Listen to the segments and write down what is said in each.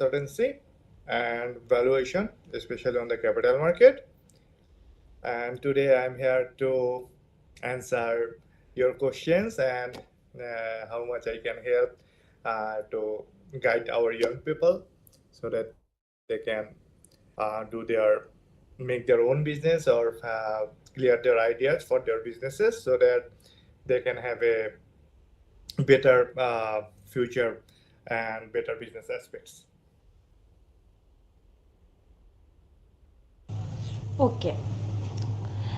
consultancy and valuation, especially on the capital market. And today I'm here to answer your questions and how much I can help to guide our young people so that they can make their own business or clear their ideas for their businesses so that they can have a better future and better business aspects. Okay.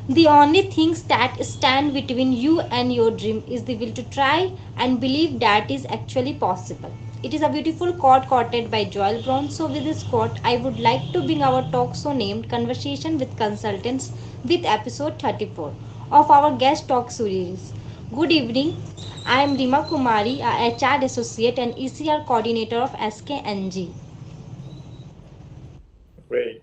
The only things that stand between you and your dream is the will to try and believe that is actually possible. It is a beautiful quote quoted by Joel Brown. So, with this quote, I would like to bring our talk show named Conversation with Consultants with episode 34 of our guest talk series. Good evening. I am Rima Kumari, a HR associate and ECR coordinator of SKNG. Great.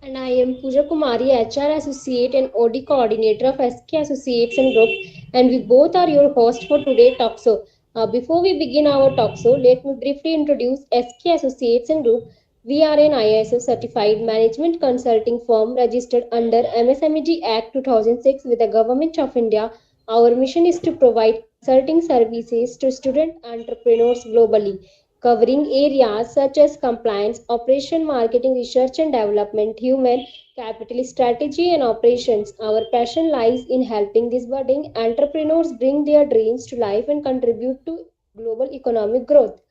And I am Pooja Kumari, HR Associate and OD Coordinator of SK Associates and Group, and we both are your hosts for today's talk show. Before we begin our talk show, let me briefly introduce SK Associates and Group. We are an ISO certified management consulting firm registered under MSMED Act 2006 with the Government of India. Our mission is to provide consulting services to student entrepreneurs globally, covering areas such as compliance, operation, marketing, research and development, human capital strategy, and operations. Our passion lies in helping these budding entrepreneurs bring their dreams to life and contribute to global economic growth.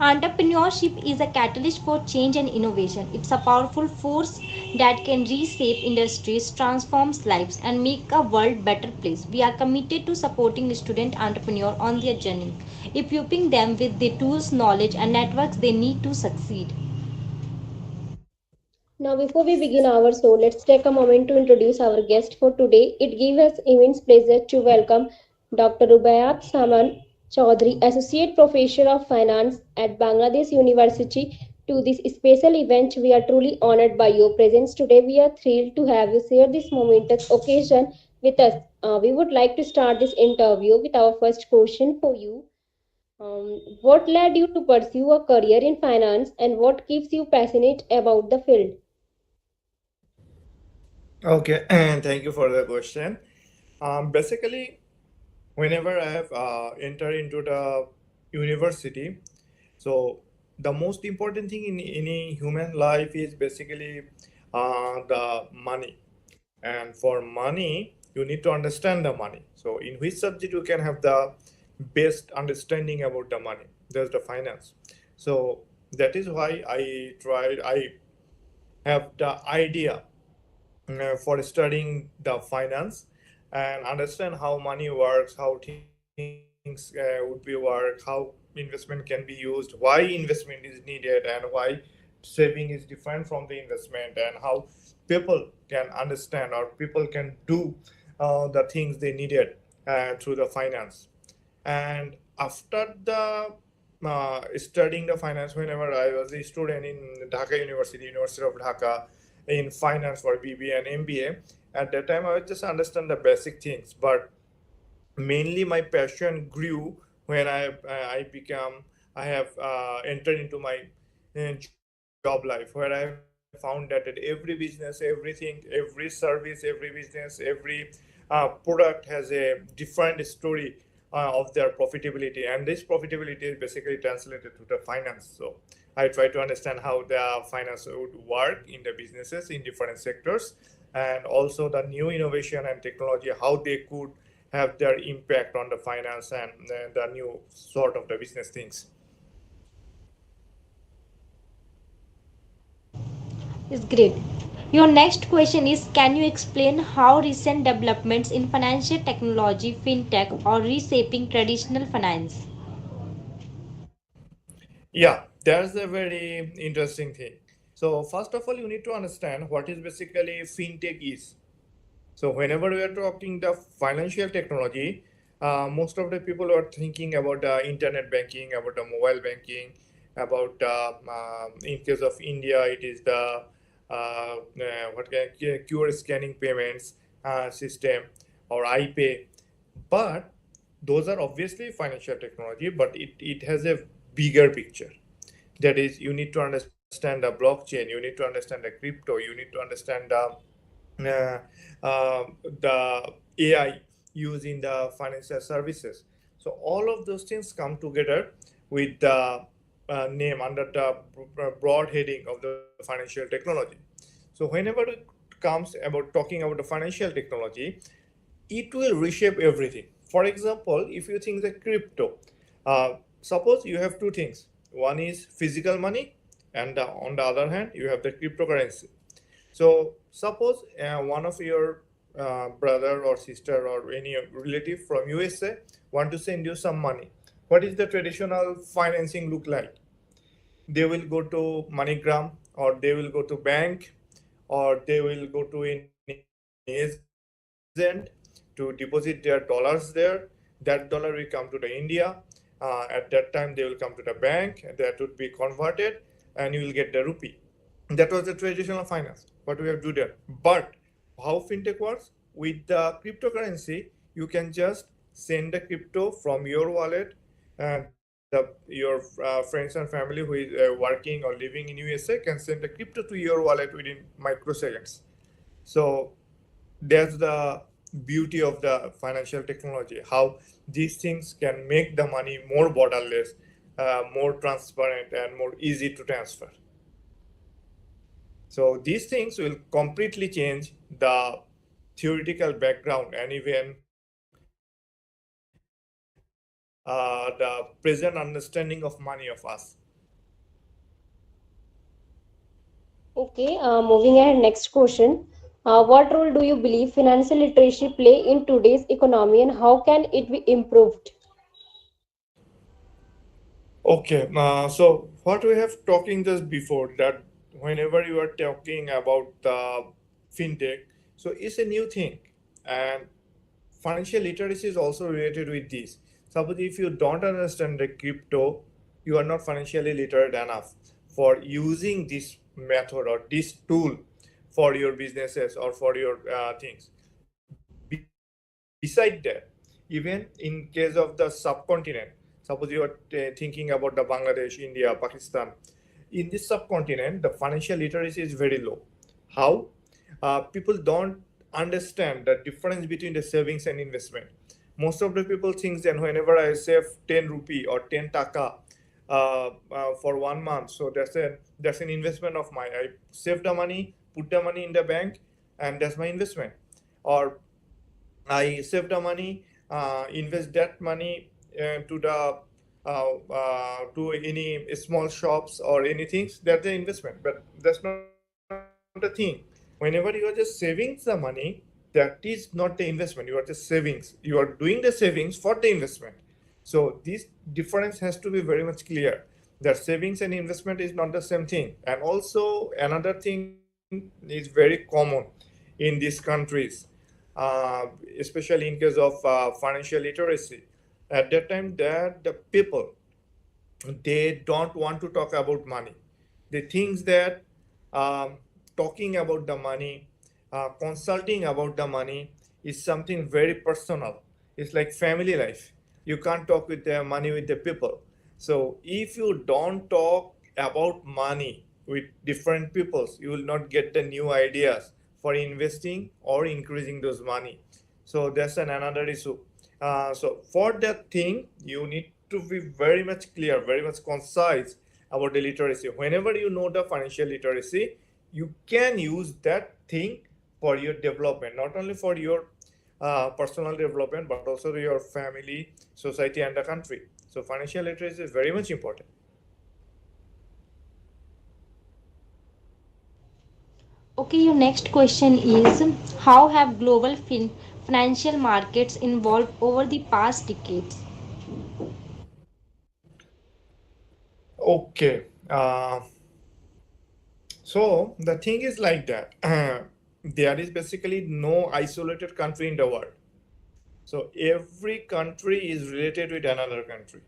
Entrepreneurship is a catalyst for change and innovation. It's a powerful force that can reshape industries, transforms lives, and make a world better place. We are committed to supporting student entrepreneurs on their journey, equipping them with the tools, knowledge, and networks they need to succeed. Now, before we begin our show, let's take a moment to introduce our guest for today. It gives us immense pleasure to welcome Dr. Rubaiyat Shaimom Chowdhury, Associate Professor of Finance at Bangladesh University, to this special event. We are truly honored by your presence today. We are thrilled to have you share this momentous occasion with us. We would like to start this interview with our first question for you. What led you to pursue a career in finance and what keeps you passionate about the field? Okay, and thank you for the question. Basically, whenever I have entered into the university, so the most important thing in any human life is basically the money. And for money, you need to understand the money. So, in which subject you can have the best understanding about the money? There's the finance. So that is why I have the idea for studying the finance and understand how money works, how things would be work, how investment can be used, why investment is needed, and why saving is different from the investment, and how people can understand or people can do the things they needed through the finance. And after the studying the finance, whenever I was a student in Dhaka University, University of Dhaka, in finance for BBA and MBA, at that time I would just understand the basic things. But mainly my passion grew when I have entered into my job life, where I found that at every business, everything, every service, every business, every product has a different story of their profitability, and this profitability is basically translated to the finance. So I try to understand how the finance would work in the businesses in different sectors, and also the new innovation and technology, how they could have their impact on the finance and the new sort of the business things. It's great. Your next question is, can you explain how recent developments in financial technology, fintech, are reshaping traditional finance? Yeah, that's a very interesting thing. So first of all, you need to understand what is basically fintech is. So whenever we are talking the financial technology, most of the people are thinking about the internet banking, about the mobile banking, about in case of India, it is the what can QR scanning payments system or iPay. But those are obviously financial technology, but it has a bigger picture. That is, you need to understand the blockchain, you need to understand the crypto, you need to understand uh, the AI used in the financial services. So all of those things come together with the name under the broad heading of the financial technology. So whenever it comes about talking about the financial technology, it will reshape everything. For example, if you think the crypto, suppose you have two things. One is physical money, and on the other hand, you have the cryptocurrency. So suppose one of your brother or sister or any relative from USA want to send you some money. What is the traditional financing look like? They will go to MoneyGram, or they will go to bank, or they will go to any agent to deposit their dollars there. That dollar will come to the India. At that time, they will come to the bank. That would be converted, and you will get the rupee. That was the traditional finance. What we have to do there. But how fintech works with the cryptocurrency, you can just send the crypto from your wallet, and your friends and family who is working or living in USA can send the crypto to your wallet within microseconds. So that's the beauty of the financial technology, how these things can make the money more borderless, more transparent, and more easy to transfer. So these things will completely change the theoretical background and even the present understanding of money of us. Okay, moving ahead, next question. What role do you believe financial literacy play in today's economy and how can it be improved? Okay, so what we have talking just before that, whenever you are talking about the fintech, so it's a new thing, and financial literacy is also related with this. Suppose if you don't understand the crypto, you are not financially literate enough for using this method or this tool for your businesses or for your things. Beside that, even in case of the subcontinent, suppose you are thinking about the Bangladesh, India, Pakistan, in this subcontinent, the financial literacy is very low. How? People don't understand the difference between the savings and investment. Most of the people think that whenever I save 10 rupee or 10 taka for 1 month, so that's an investment of mine. I save the money, put the money in the bank, and that's my investment. Or I save the money, invest that money to any small shops or anything. That's the investment, but that's not the thing. Whenever you are just saving the money, that is not the investment. You are just savings. You are doing the savings for the investment. So this difference has to be very much clear. That savings and investment is not the same thing. And also another thing is very common in these countries, especially in case of financial literacy. At that time, that the people, they don't want to talk about money. They think that um, talking about the money, consulting about the money is something very personal. It's like family life. You can't talk with the money with the people. So if you don't talk about money with different peoples, you will not get the new ideas for investing or increasing those money. So that's another issue. So for that thing, you need to be very much clear, very much concise about the literacy. Whenever you know the financial literacy, you can use that thing for your development, not only for your personal development, but also to your family, society, and the country. So financial literacy is very much important. Okay, your next question is, how have global financial markets evolved over the past decades? Okay. So the thing is like that. There is basically no isolated country in the world. So every country is related with another country.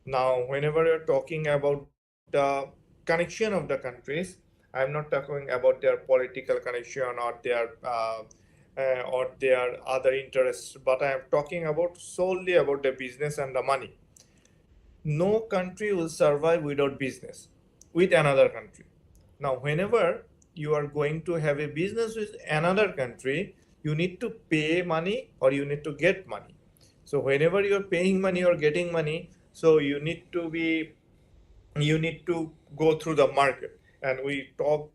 Now, whenever you're talking about the connection of the countries, I'm not talking about their political connection or their or their other interests, but I am talking about solely about the business and the money. No country will survive without business with another country. Now, whenever you are going to have a business with another country, you need to pay money or you need to get money. So whenever you are paying money or getting money, so you need to go through the market, and we talk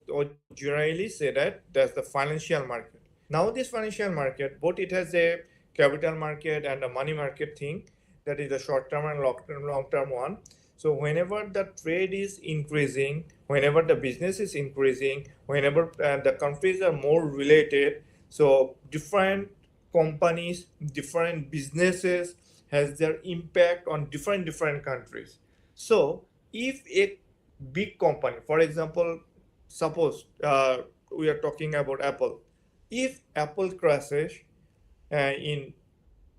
or generally say that that's the financial market. Now this financial market, both it has a capital market and a money market thing, that is the short term and long term one. So whenever the trade is increasing, whenever the business is increasing, whenever the countries are more related, so different companies, different businesses has their impact on different countries. So if a big company, for example, suppose we are talking about Apple. If Apple crashes in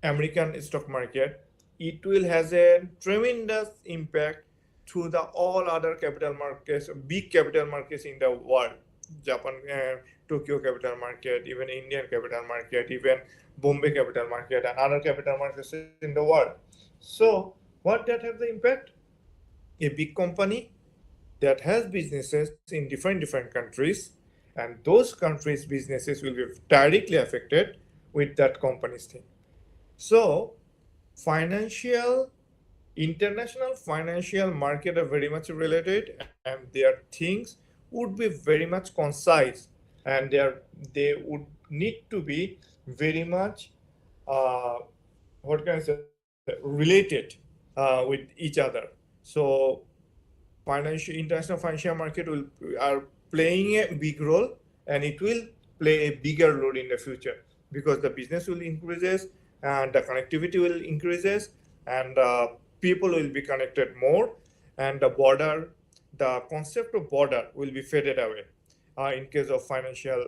American stock market, it will has a tremendous impact to the all other capital markets, big capital markets in the world. Japan, Tokyo capital market, even Indian capital market, even Bombay capital market, and other capital markets in the world. So, what that have the impact? A big company that has businesses in different countries, and those countries businesses will be directly affected with that company's thing. So financial international financial market are very much related, and their things would be very much concise, and they would need to be very much uh, what can I say, related with each other. So financial international financial market will are playing a big role, and it will play a bigger role in the future, because the business will increases and the connectivity will increases, and people will be connected more, and the concept of border will be faded away in case of financial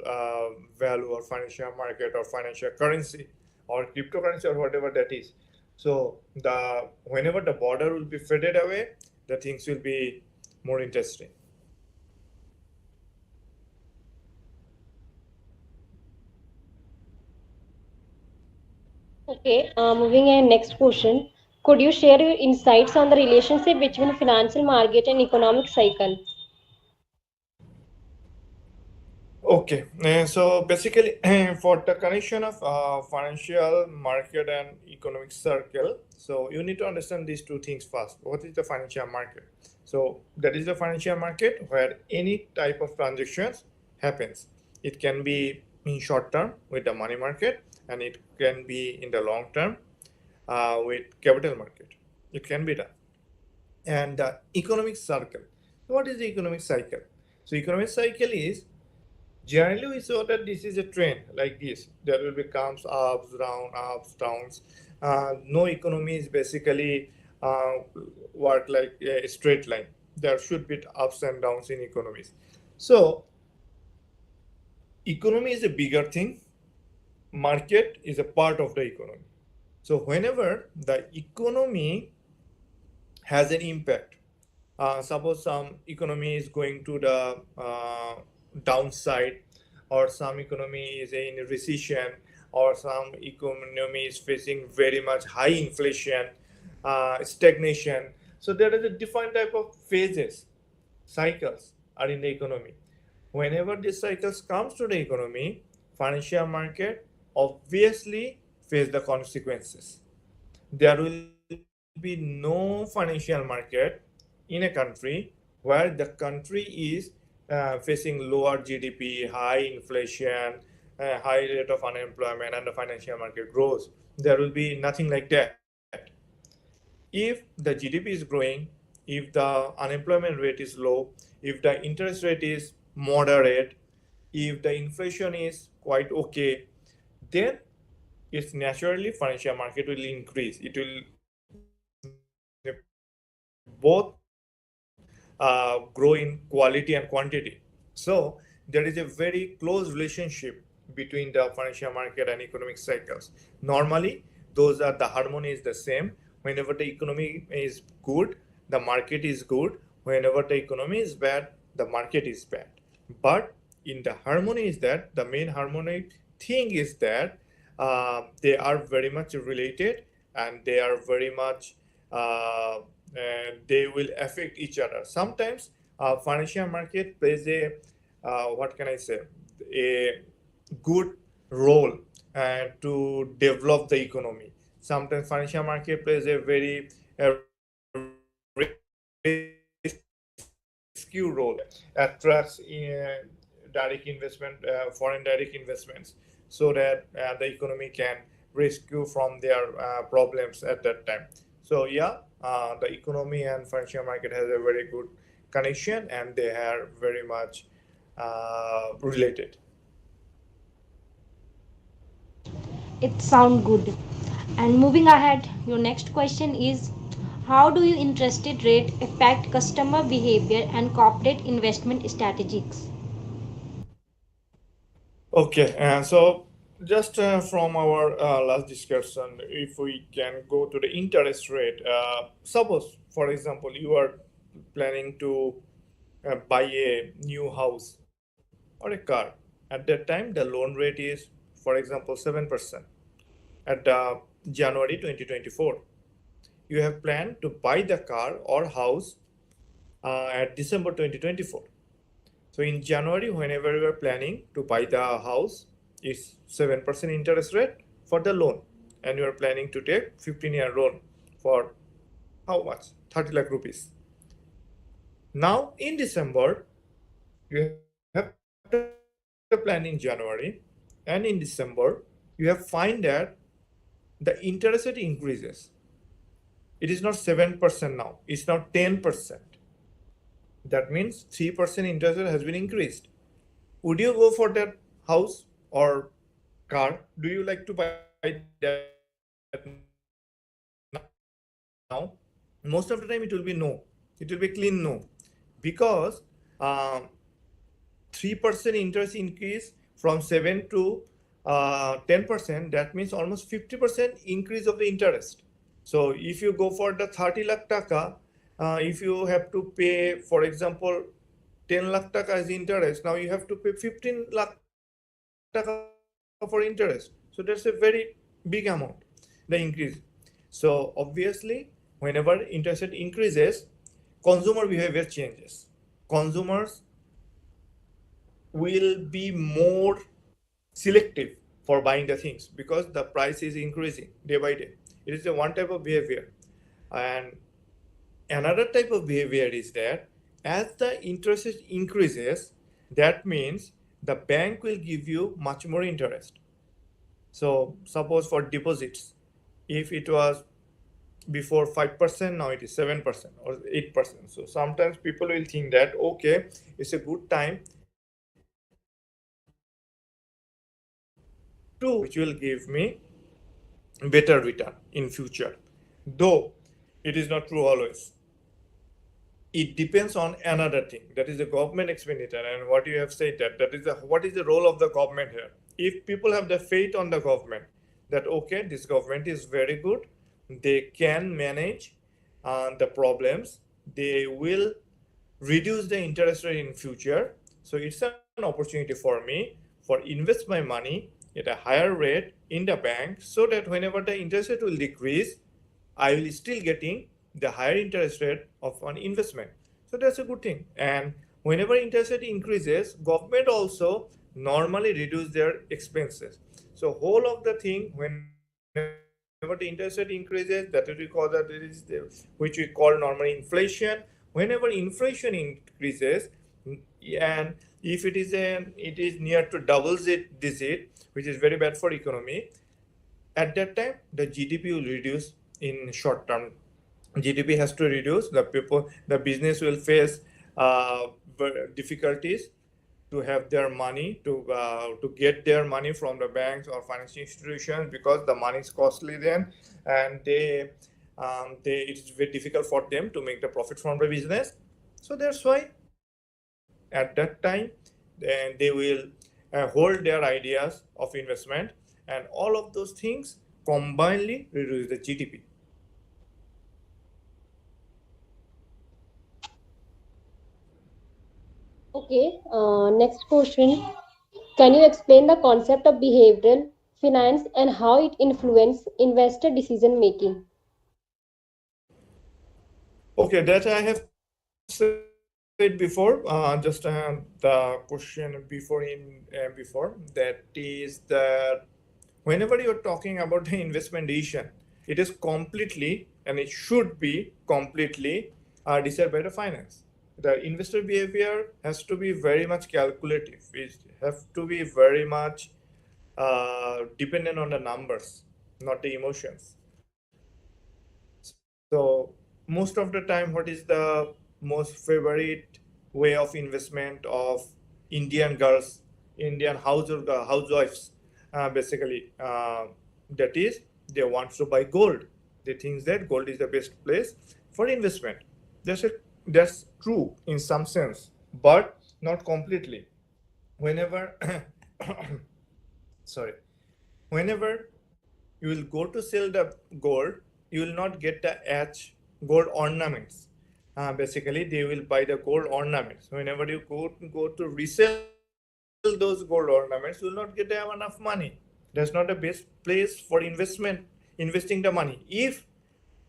value or financial market or financial currency or cryptocurrency or whatever that is. So the whenever the border will be faded away, the things will be more interesting. Okay, moving on next question. Could you share your insights on the relationship between financial market and economic cycle? Okay, so basically, for the connection of financial market and economic circle, so you need to understand these two things first. What is the financial market? So that is the financial market where any type of transactions happens. It can be in short term with the money market, and it can be in the long term with capital market. It can be done. And the economic cycle. What is the economic cycle? So economic cycle is generally we saw that this is a trend like this. There will be comes ups, downs. No economy is basically work like a straight line. There should be ups and downs in economies. So economy is a bigger thing. Market is a part of the economy. So whenever the economy has an impact, suppose some economy is going to the downside, or some economy is in recession, or some economy is facing very much high inflation, stagnation. So there is a different type of phases, cycles are in the economy. Whenever these cycles comes to the economy, financial market obviously face the consequences. There will be no financial market in a country where the country is facing lower GDP, high inflation, high rate of unemployment, and the financial market grows. There will be nothing like that. If the GDP is growing, if the unemployment rate is low, if the interest rate is moderate, if the inflation is quite okay, then it's naturally financial market will increase. It will both grow in quality and quantity. So there is a very close relationship between the financial market and economic cycles. Normally, those are the harmony is the same. Whenever the economy is good, the market is good. Whenever the economy is bad, the market is bad. But in the harmony is that the main harmony thing is that they are very much related, and they are very much they will affect each other. Sometimes financial market plays a what can I say, a good role to develop the economy. Sometimes financial market plays a very rescue role. Sometimes attracts direct investment, foreign direct investments, so that the economy can rescue from their problems at that time. So yeah, the economy and financial market has a very good connection, and they are very much related. It sound good. And moving ahead, your next question is, how do you interest rate affect customer behavior and corporate investment strategies? Okay, so just from our last discussion, if we can go to the interest rate, suppose, for example, you are planning to buy a new house or a car. At that time, the loan rate is, for example, 7% at January 2024. You have planned to buy the car or house at December 2024. So in January, whenever you are planning to buy the house, it's 7% interest rate for the loan, and you are planning to take 15-year loan for how much? 30 lakh rupees. Now in December, you have to plan in January, and in December, you have find that the interest rate increases. It is not 7% now; it's now 10%. That means 3% interest rate has been increased. Would you go for that house or car? Do you like to buy that now? Most of the time it will be no. It will be clean no, because um, 3% interest increase from 7 to 10%, that means almost 50% increase of the interest. So if you go for the 30 lakh taka, if you have to pay, for example, 10 lakh taka as interest, now you have to pay 15 lakh taka for interest. So that's a very big amount, the increase. So obviously, whenever interest rate increases, consumer behavior changes. Consumers will be more selective for buying the things because the price is increasing day by day. It is a one type of behavior. And another type of behavior is that as the interest rate increases, that means the bank will give you much more interest. So suppose for deposits, if it was before 5%, now it is 7% or 8%. So sometimes people will think that okay, it's a good time to put the money in a which will give me better return in future. Though it is not true always. It depends on another thing, that is the government expenditure, and what you have said, that is the, what is the role of the government here. If people have the faith on the government, that okay, this government is very good, they can manage the problems, they will reduce the interest rate in future. So it's an opportunity for me for invest my money at a higher rate in the bank, so that whenever the interest rate will decrease, I will still getting the higher interest rate of an investment. So that's a good thing. And whenever interest rate increases, government also normally reduce their expenses. So whole of the thing, whenever the interest rate increases, that is we call that it is the, which we call normally inflation. Whenever inflation increases, and if it is near to double digit, which is very bad for economy, at that time the GDP will reduce in short term. GDP has to reduce. The business will face uh, difficulties to have their money to get their money from the banks or financial institutions, because the money is costly then, and they it's very difficult for them to make the profit from the business. So that's why at that time then they will hold their ideas of investment, and all of those things combinedly reduce the GDP. Okay, next question. Can you explain the concept of behavioral finance and how it influences investor decision making? Okay, that I have said before. Just the question before that is that whenever you're talking about the investment decision, it is completely and it should be completely decided by the finance. The investor behavior has to be very much calculative. It has to be very much dependent on the numbers, not the emotions. So most of the time, what is the most favorite way of investment of Indian girls, Indian housewives, basically, that is they want to buy gold. They think that gold is the best place for investment. That's true in some sense, but not completely. Whenever, sorry, whenever you will go to sell the gold, you will not get the edge gold ornaments. Basically, they will buy the gold ornaments. Whenever you go to resell those gold ornaments, you will not get enough money. That's not the best place for investing the money. If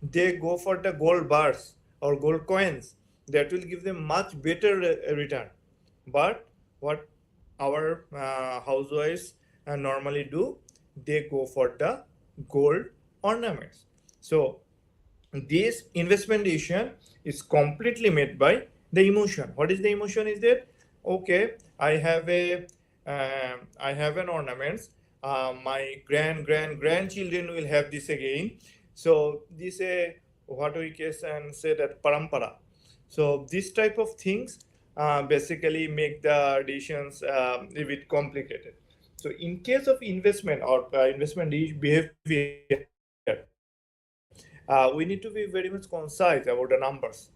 they go for the gold bars or gold coins, that will give them much better return. But what our housewives normally do, they go for the gold ornaments. So this investment decision is completely made by the emotion. What is the emotion? Is that okay? I have an ornaments. My grandchildren will have this again. So this a what we can say that parampara. So this type of things basically make the decisions a bit complicated. So in case of investment or investment behavior, we need to be very much concise about the numbers.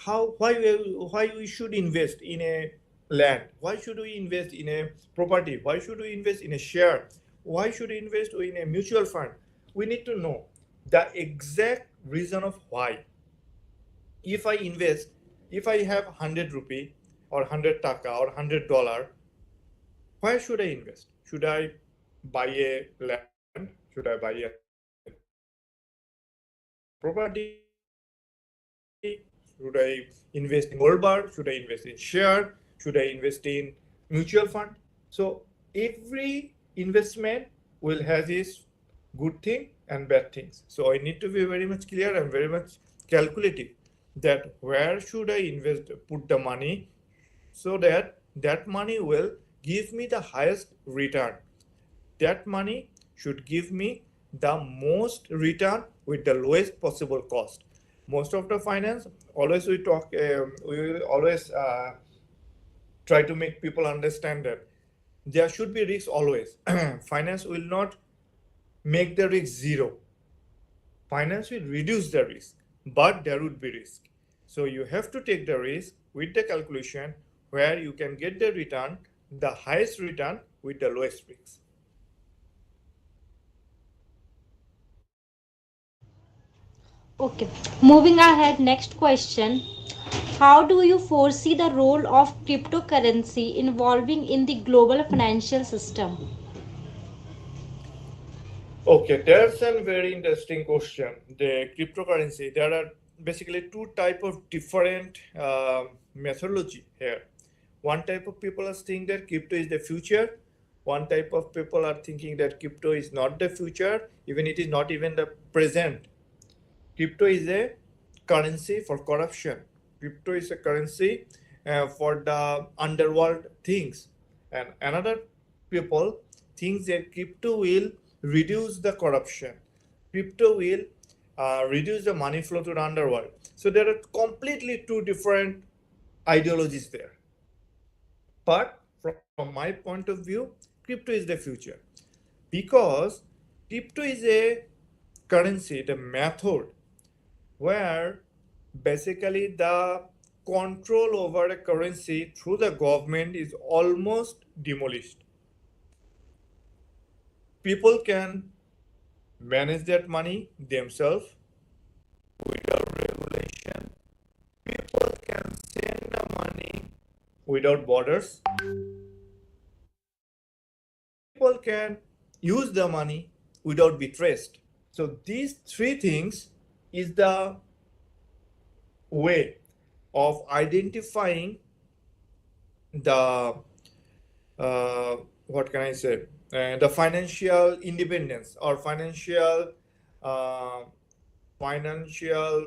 Why we should invest in a land? Why should we invest in a property? Why should we invest in a share? Why should we invest in a mutual fund? We need to know the exact reason of why. If I invest, if I have 100 rupee or 100 taka or $100, where should I invest? Should I buy a land? Should I buy a property? Should I invest in gold bar? Should I invest in share? Should I invest in mutual fund? So every investment will have its good thing and bad things. So I need to be very much clear and very much calculative that where should I invest, put the money so that that money will give me the highest return. That money should give me the most return with the lowest possible cost. Most of the finance, always we always try to make people understand that there should be risk always. Finance will not make the risk zero. Finance will reduce the risk, but there would be risk. So you have to take the risk with the calculation where you can get the return, the highest return with the lowest risk. Okay, moving ahead, next question. How do you foresee the role of cryptocurrency involving in the global financial system? Okay, that's a very interesting question. The cryptocurrency, there are basically two type of different methodology here. One type of people are saying that crypto is the future. One type of people are thinking that crypto is not the future, even it is not even the present. Crypto is a currency for corruption. Crypto is a currency for the underworld things. And another people thinks that crypto will reduce the corruption. Crypto will reduce the money flow to the underworld. So there are completely two different ideologies there. But from my point of view, crypto is the future because crypto is a currency, the method where basically the control over a currency through the government is almost demolished. People can manage that money themselves without regulation. People can send the money without borders. people can use the money without be traced. So these three things is the way of identifying the what can I say, the financial independence or uh, financial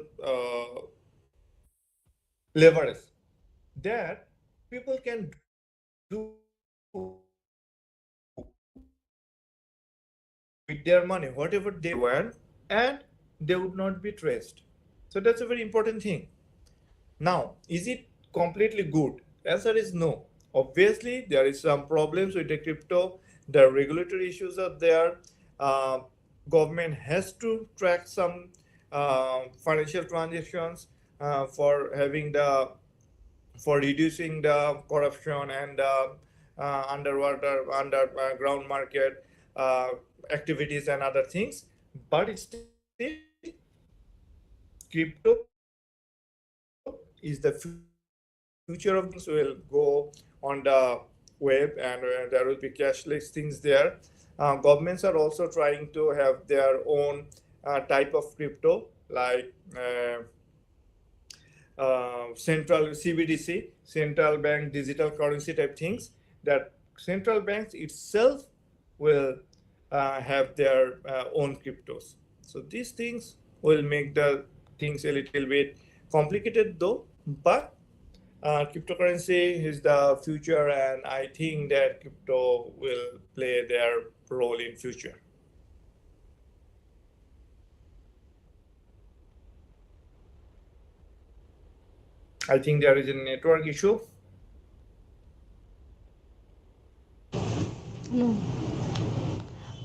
leverage that people can do with their money whatever they want, and they would not be traced. So that's a very important thing. Now, is it completely good? Answer is no. Obviously, there is some problems with the crypto. The regulatory issues are there. Government has to track some financial transactions for reducing the corruption and underwater underground market activities and other things. But still, crypto is the future of the business. Things will go on the web, and there will be cashless things there. Governments are also trying to have their own type of crypto, like central CBDC, central bank digital currency type things, that central banks itself will have their own cryptos. So these things will make the things a little bit complicated though, but cryptocurrency is the future, and I think that crypto will play their role in future. I think there is a network issue. No.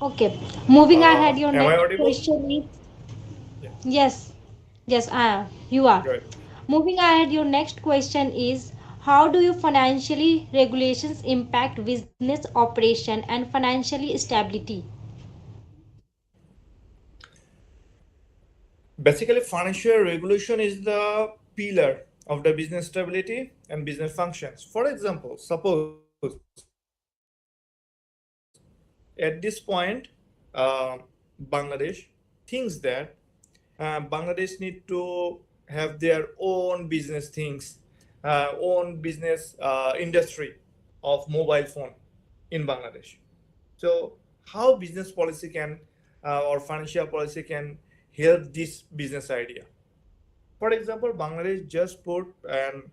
Okay. Moving ahead, your Am I next audible? question is Yeah. yes, yes, you are. Good. Moving ahead, your next question is how do you financially regulations impact business operation and financially stability? Basically, financial regulation is the pillar of the business stability and business functions. For example, suppose at this point, Bangladesh thinks that Bangladesh need to have their own business things, own business industry of mobile phone in Bangladesh. So, how business policy can or financial policy can help this business idea? For example, Bangladesh just put an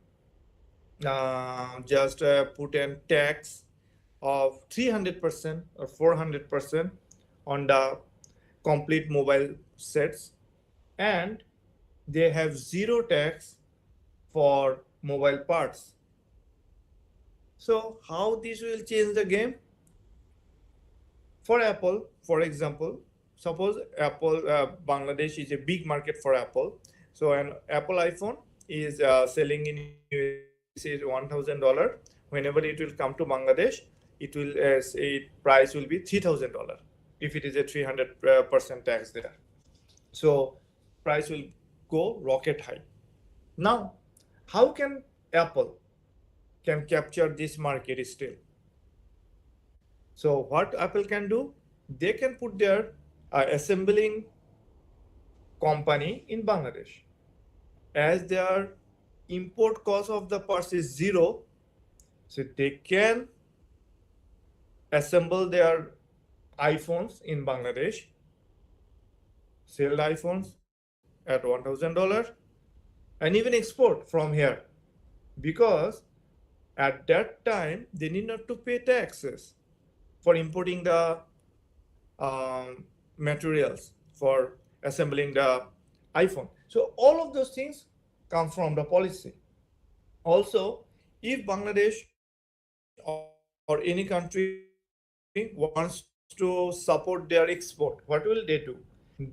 tax of 300% or 400% on the complete mobile sets, and they have zero tax for mobile parts. So how this will change the game? For Apple, for example, suppose Apple Bangladesh is a big market for Apple. So an Apple iPhone is selling in USA is $1,000. Whenever it will come to Bangladesh, it price will be $3,000 if it is a 300% tax there. So price will go rocket high. Now, how can Apple can capture this market still? So what Apple can do, they can put their assembling company in Bangladesh. As their import cost of the parts is zero, so they can assemble their iPhones in Bangladesh, sell the iPhones at $1,000, and even export from here, because at that time they need not to pay taxes for importing the materials for assembling the iPhone. So all of those things come from the policy. Also, if Bangladesh or any country wants to support their export, what will they do?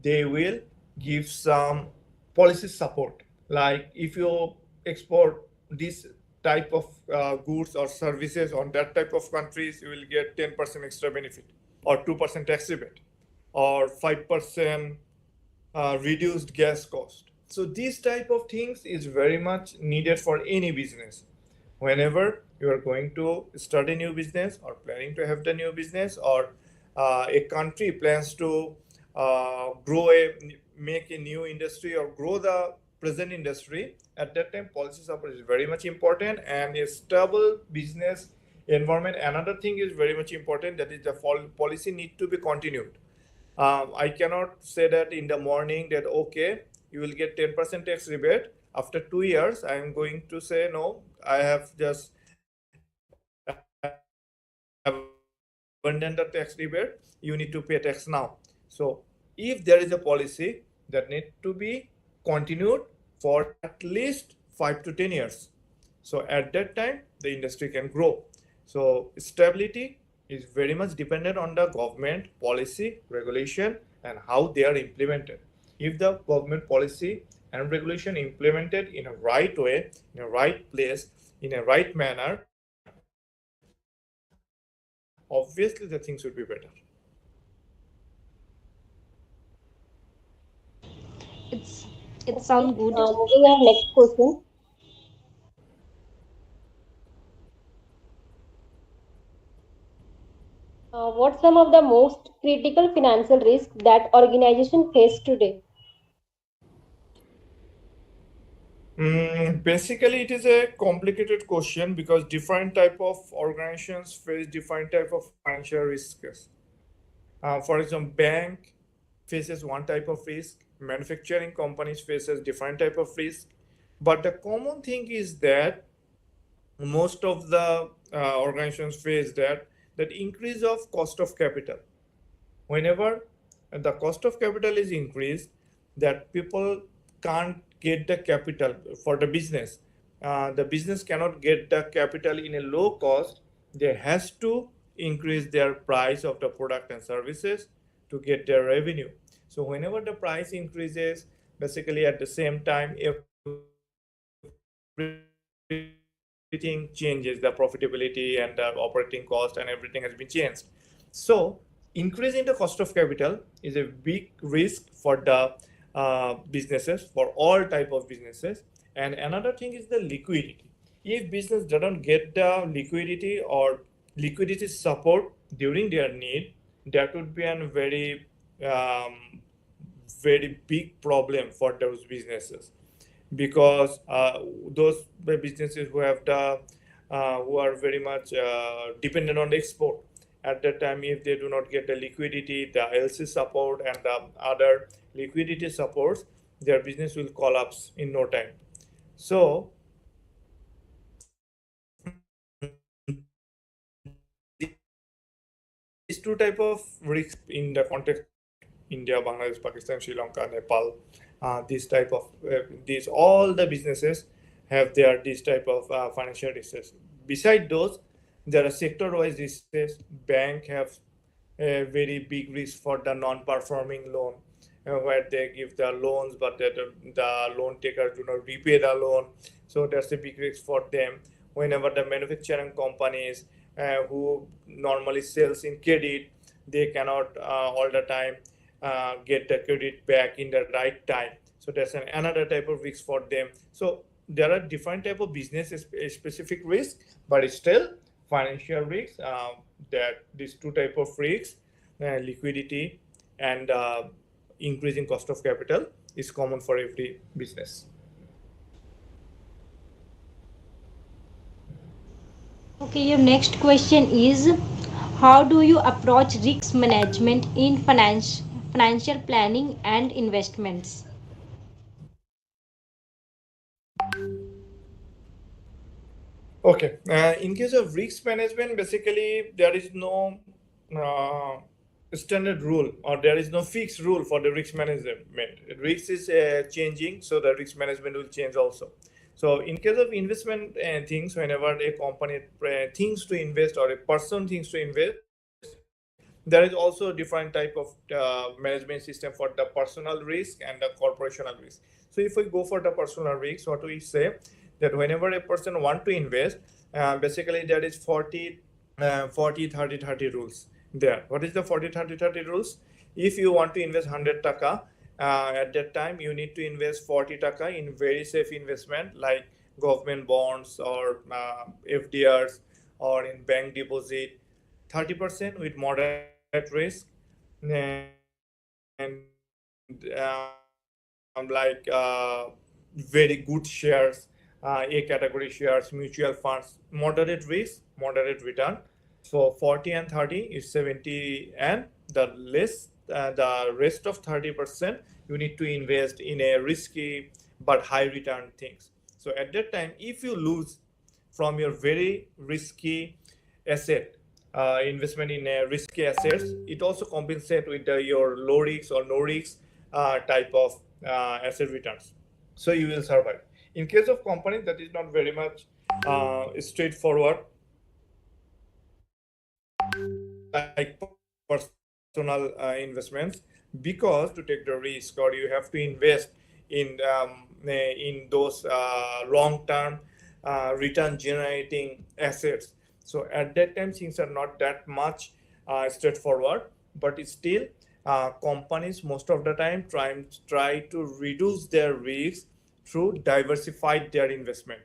They will give some policy support. Like if you export this type of goods or services on that type of countries, you will get 10% extra benefit, or 2% tax rebate, or 5% reduced gas cost. So these type of things is very much needed for any business. Whenever you are going to start a new business or planning to have the new business, or a country plans to make a new industry or grow the present industry. At that time, policy support is very much important, and a stable business environment. Another thing is very much important, that is the policy need to be continued. I cannot say that in the morning that okay, you will get 10% tax rebate. After 2 years, I am going to say no. I have just abandoned the tax rebate. You need to pay tax now. So if there is a policy that need to be continued for at least 5 to 10 years, so at that time the industry can grow. So stability is very much dependent on the government policy, regulation, and how they are implemented. If the government policy and regulation implemented in a right way, in a right place, in a right manner, obviously the things would be better. It's it Okay, sounds good. moving on next question. What some of the most critical financial risks that organization face today? Basically, it is a complicated question because different type of organizations face different type of financial risks. For example, bank faces one type of risk, manufacturing companies faces different type of risk, but the common thing is that most of the organizations face that increase of cost of capital. Whenever the cost of capital is increased, that people can't get the capital for the business cannot get the capital in a low cost. They has to increase their price of the product and services to get their revenue. So whenever the price increases, basically at the same time everything changes, the profitability and the operating cost and everything has been changed. So increasing the cost of capital is a big risk for the businesses, for all type of businesses. And another thing is the liquidity. If business doesn't get the liquidity or liquidity support during their need, that would be a very big problem for those businesses, because those businesses who are very much dependent on the export. At that time, if they do not get the liquidity, the LC support, and the other liquidity supports, their business will collapse in no time. So these two type of risks in the context of India, Bangladesh, Pakistan, Sri Lanka, Nepal, this type of these all the businesses have their this type of financial risks. Beside those, there are sector-wise risks. Bank have a very big risk for the non-performing loan, where they give the loans, but the loan takers do not repay the loan. So that's a big risk for them. Whenever the manufacturing companies who normally sells in credit, they cannot all the time get the credit back in the right time. So that's another type of risk for them. So there are different type of business specific risk, but still financial risks. That these two type of risks, liquidity and increasing cost of capital, is common for every business. Okay, your next question is, how do you approach risk management in financial planning and investments? Okay. In case of risk management, basically there is no uh, standard rule, or there is no fixed rule for the risk management. Risk is changing, so the risk management will change also. So in case of investment things, whenever a company thinks to invest or a person thinks to invest, there is also a different type of management system for the personal risk and the corporational risk. So if we go for the personal risk, what we say, that whenever a person want to invest, basically there is 40 30 30 rules there. What is the 40 30 30 rules? If you want to invest 100 taka, at that time you need to invest 40 taka in very safe investment like government bonds or FDRs or in bank deposit. 30% with moderate risk, and very good shares, A category shares, mutual funds, moderate risk, moderate return. So 40 and 30 is 70, and the rest of 30% you need to invest in a risky but high return things. So at that time, if you lose from your very risky asset, investment in risky assets, it also compensate with your low risk or no risk type of asset returns. So you will survive. In case of companies, that is not very much straightforward, like personal investments, because to take the risk or you have to invest in those long term return generating assets. So at that time things are not that much straightforward, but it's still companies most of the time try to reduce their risks through diversified their investment.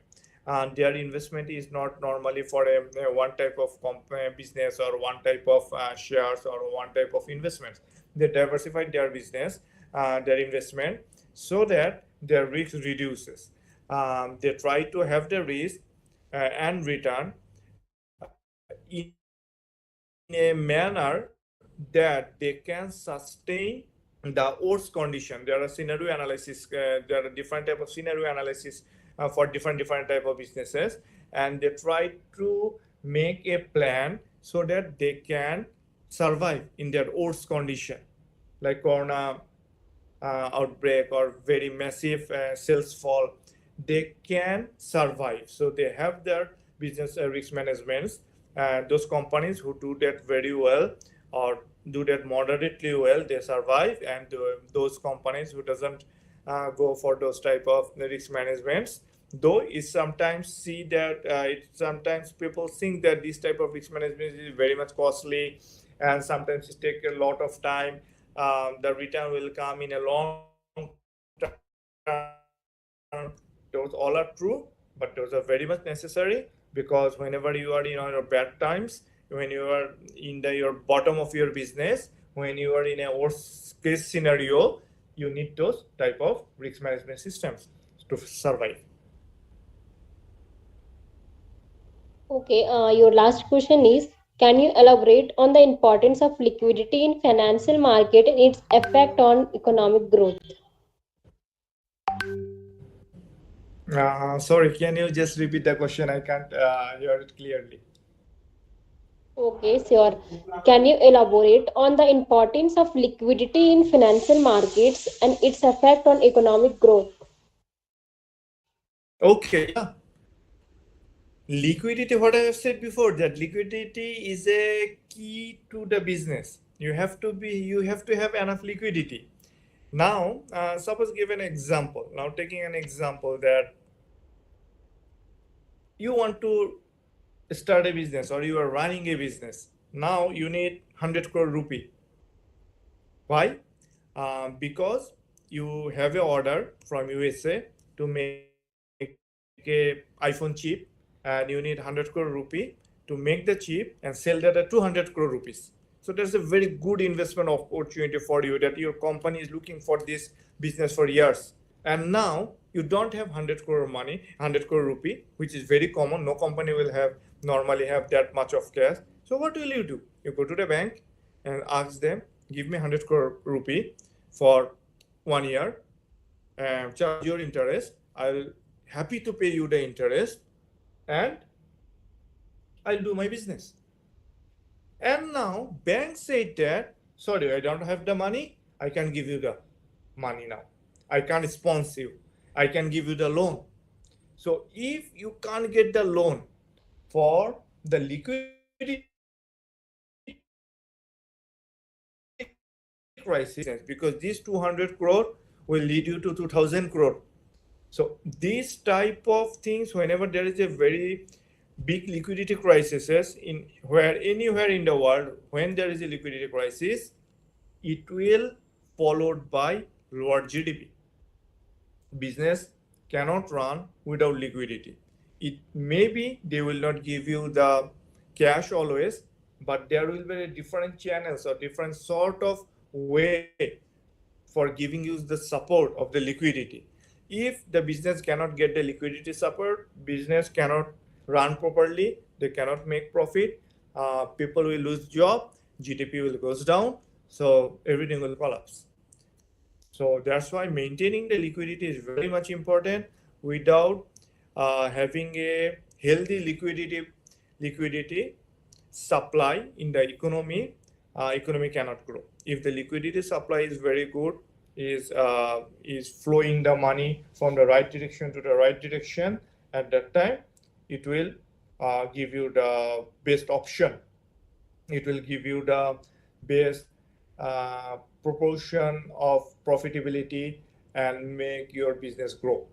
Their investment is not normally for a one type of business or one type of shares or one type of investments. They diversify their business, their investment, so that their risk reduces. They try to have the risk and return in a manner that they can sustain the worst condition. There are scenario analysis. There are different type of scenario analysis for different type of businesses, and they try to make a plan so that they can survive in their worst condition, like corona outbreak or very massive sales fall. They can survive, so they have their business risk management. Those companies who do that very well or do that moderately well, they survive, and those companies who doesn't go for those type of risk managements, though it sometimes see that sometimes people think that this type of risk management is very much costly, and sometimes it take a lot of time. The return will come in a long term. Those all are true, but those are very much necessary, because whenever you are in your bad times, when you are in your bottom of your business, when you are in a worst case scenario, you need those type of risk management systems to survive. Okay, your last question is, can you elaborate on the importance of liquidity in financial market and its effect on economic growth? Sorry, can you just repeat the question? I can't hear it clearly. Okay, sure. Can you elaborate on the importance of liquidity in financial markets and its effect on economic growth? Okay, yeah. Liquidity, what I have said before, that liquidity is a key to the business. You have to have enough liquidity. Now, suppose give an example. Now, taking an example that you want to start a business or you are running a business. Now, you need 100 crore rupee. Why? Because you have a order from USA to make a iPhone chip, and you need 100 crore rupee to make the chip and sell that at 200 crore rupees. So there's a very good investment opportunity for you, that your company is looking for this business for years. And now you don't have 100 crore money, 100 crore rupee, which is very common. No company will have normally have that much of cash. So what will you do? You go to the bank and ask them, give me 100 crore rupee for 1 year and charge your interest. I'll happy to pay you the interest, and I'll do my business. And now bank said that, sorry, I don't have the money. I can give you the money now. I can't sponsor you. I can give you the loan. So if you can't get the loan for the liquidity crisis, because this 200 crore will lead you to 2000 crore. So these type of things, whenever there is a very big liquidity crisis in where anywhere in the world, when there is a liquidity crisis, it will followed by lower GDP. Business cannot run without liquidity. It maybe they will not give you the cash always, but there will be different channels or different sort of way for giving you the support of the liquidity. If the business cannot get the liquidity support, business cannot run properly, they cannot make profit, people will lose job, GDP will goes down, so everything will collapse. So that's why maintaining the liquidity is very much important. Without having a healthy liquidity supply in the economy, economy cannot grow. If the liquidity supply is very good, is flowing the money from the right direction to the right direction, at that time it will give you the best option. It will give you the best proportion of profitability and make your business grow.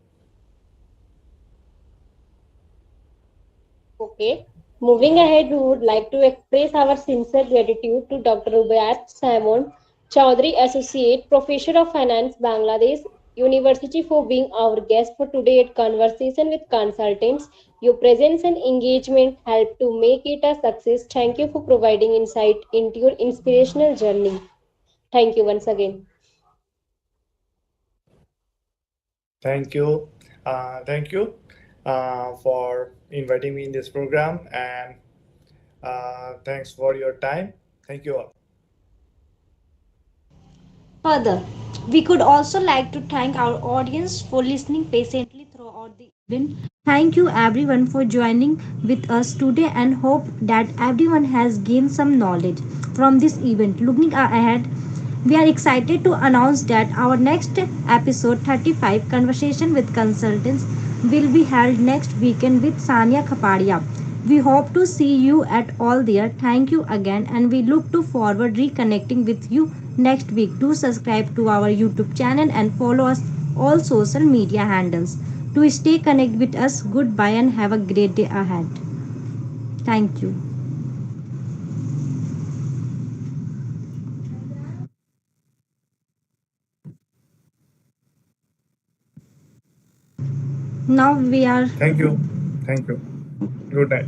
Okay. Moving ahead, we would like to express our sincere gratitude to Dr. Rubaiyat Shaimom, Chowdhury Associate, Professor of Finance, Bangladesh University, for being our guest for today at Conversation with Consultants. Your presence and engagement helped to make it a success. Thank you for providing insight into your inspirational journey. Thank you once again. Thank you for inviting me in this program, and thanks for your time. Thank you all. Further, we could also like to thank our audience for listening patiently throughout the event. Thank you everyone for joining with us today and hope that everyone has gained some knowledge from this event. Looking ahead, we are excited to announce that our next episode 35 Conversation with Consultants will be held next weekend with Sania Khapadia. We hope to see you at all there. Thank you again and we look to forward reconnecting with you next week. Do subscribe to our YouTube channel and follow us all social media handles. To stay connected with us, goodbye and have a great day ahead. Thank you. Now we are Thank you. Thank you. Good night.